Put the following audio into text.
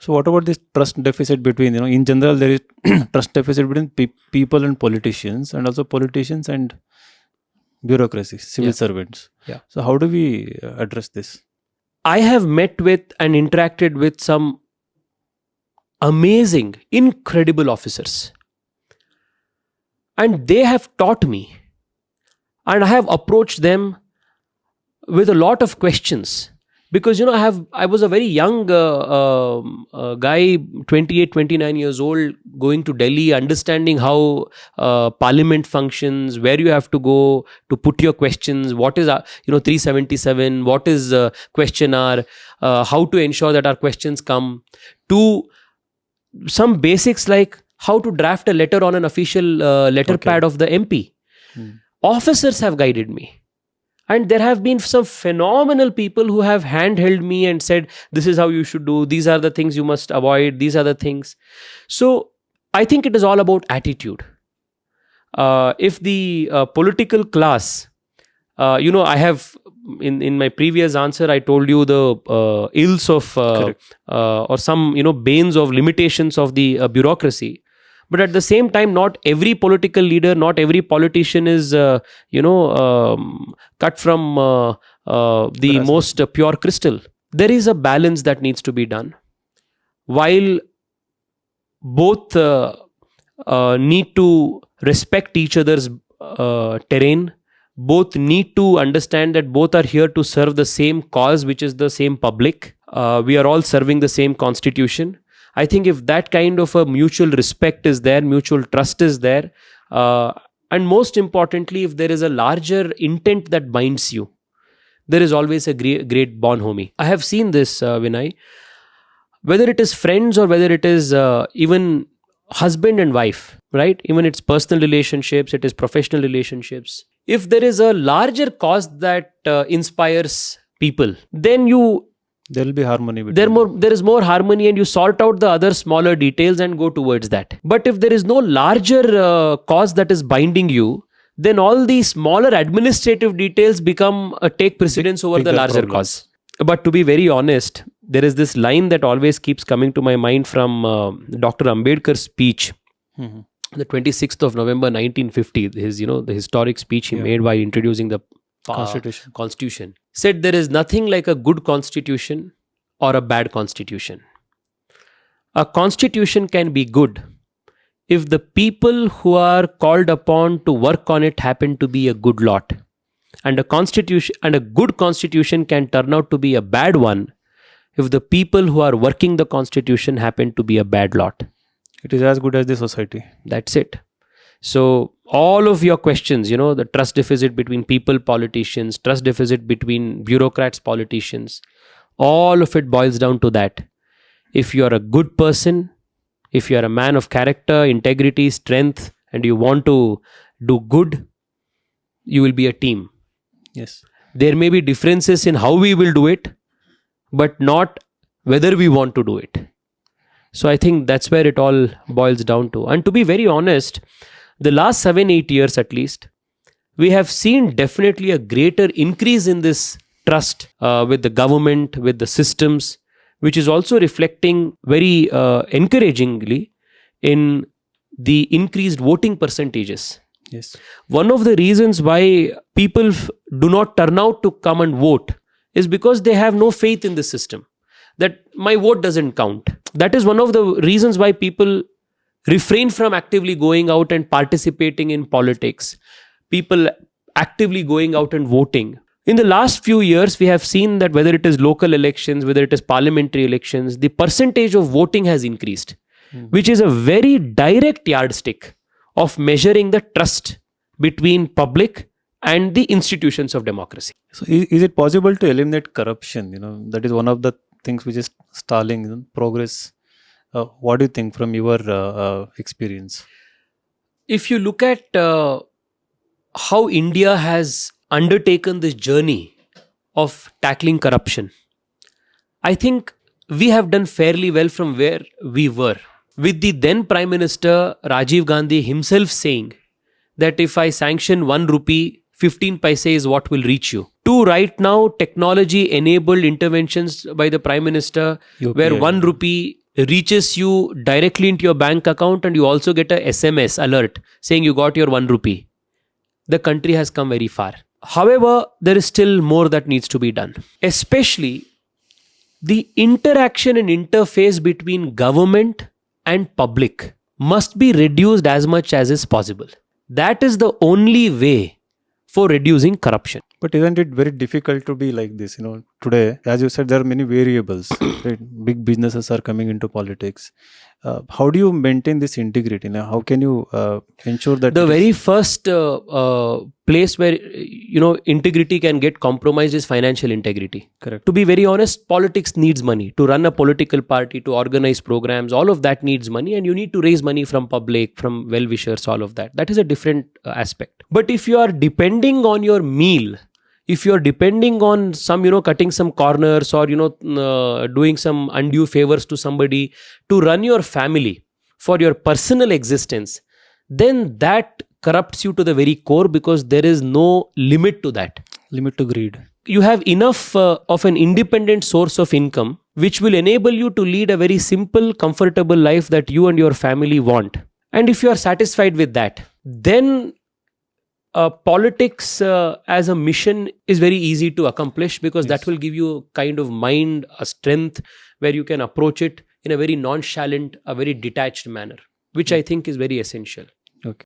So what about this trust deficit between, in general, there is trust deficit between people and politicians, and also politicians and bureaucracy, civil servants. Yeah. So how do we address this? I have met with and interacted with some amazing, incredible officers. And they have taught me. And I have approached them with a lot of questions. Because, I was a very young guy, 28, 29 years old, going to Delhi, understanding how parliament functions, where you have to go to put your questions, what is, 377, what is question hour, how to ensure that our questions come, to some basics like how to draft a letter on an official letter pad of the MP. Officers have guided me. And there have been some phenomenal people who have handheld me and said, this is how you should do, these are the things you must avoid, these are the things. So I think it is all about attitude. If the political class, I have, in my previous answer, I told you the ills of, or some, banes of limitations of the bureaucracy. But at the same time, not every political leader, not every politician is, cut from the most pure crystal. There is a balance that needs to be done. While both need to respect each other's terrain, both need to understand that both are here to serve the same cause, which is the same public. We are all serving the same constitution. I think if that kind of a mutual respect is there, mutual trust is there, and most importantly, if there is a larger intent that binds you, there is always a great bond, homie. I have seen this, Vinay, whether it is friends or whether it is even husband and wife, right? Even it's personal relationships, it is professional relationships. If there is a larger cause that inspires people, then there will be harmony. There is more harmony, and you sort out the other smaller details and go towards that. But if there is no larger cause that is binding you, then all these smaller administrative details take precedence over the larger cause. But to be very honest, there is this line that always keeps coming to my mind from Dr. Ambedkar's speech, the 26th of November 1950, the historic speech he made while introducing the Constitution. Said there is nothing like a good constitution or a bad constitution. A constitution can be good if the people who are called upon to work on it happen to be a good lot. And a good constitution can turn out to be a bad one if the people who are working the constitution happen to be a bad lot. It is as good as the society. That's it. So all of your questions, the trust deficit between people, politicians, trust deficit between bureaucrats, politicians, all of it boils down to that. If you are a good person, if you are a man of character, integrity, strength, and you want to do good, you will be a team. Yes. There may be differences in how we will do it, but not whether we want to do it. So I think that's where it all boils down to. And to be very honest, the last 7-8 years at least, we have seen definitely a greater increase in this trust with the government, with the systems, which is also reflecting very encouragingly in the increased voting percentages. Yes. One of the reasons why people do not turn out to come and vote is because they have no faith in the system, that my vote doesn't count. That is one of the reasons why people refrain from actively going out and participating in politics. People actively going out and voting. In the last few years, we have seen that whether it is local elections, whether it is parliamentary elections, the percentage of voting has increased, which is a very direct yardstick of measuring the trust between public and the institutions of democracy. So is it possible to eliminate corruption? That is one of the things which is stalling progress. What do you think from your experience? If you look at how India has undertaken this journey of tackling corruption, I think we have done fairly well from where we were. With the then Prime Minister Rajiv Gandhi himself saying that if I sanction 1 rupee, 15 paise is what will reach you. To right now, technology-enabled interventions by the Prime Minister, UPI, where 1 rupee reaches you directly into your bank account and you also get a SMS alert saying you got your 1 rupee, the country has come very far. However, there is still more that needs to be done. Especially the interaction and interface between government and public must be reduced as much as is possible. That is the only way for reducing corruption. But isn't it very difficult to be like this? Today, as you said, there are many variables. Right? Big businesses are coming into politics. How do you maintain this integrity? How can you ensure that the very first place where integrity can get compromised is financial integrity? Correct. To be very honest, politics needs money. To run a political party, to organize programs, all of that needs money, and you need to raise money from public, from well-wishers, all of that. That is a different aspect. But if you are depending on your meal, if you're depending on some, cutting some corners or, doing some undue favors to somebody to run your family for your personal existence, then that corrupts you to the very core, because there is no limit to that. Limit to greed. You have enough of an independent source of income, which will enable you to lead a very simple, comfortable life that you and your family want. And if you are satisfied with that, then politics as a mission is very easy to accomplish, because Yes. that will give you a kind of mind, a strength where you can approach it in a very nonchalant, a very detached manner, which I think is very essential.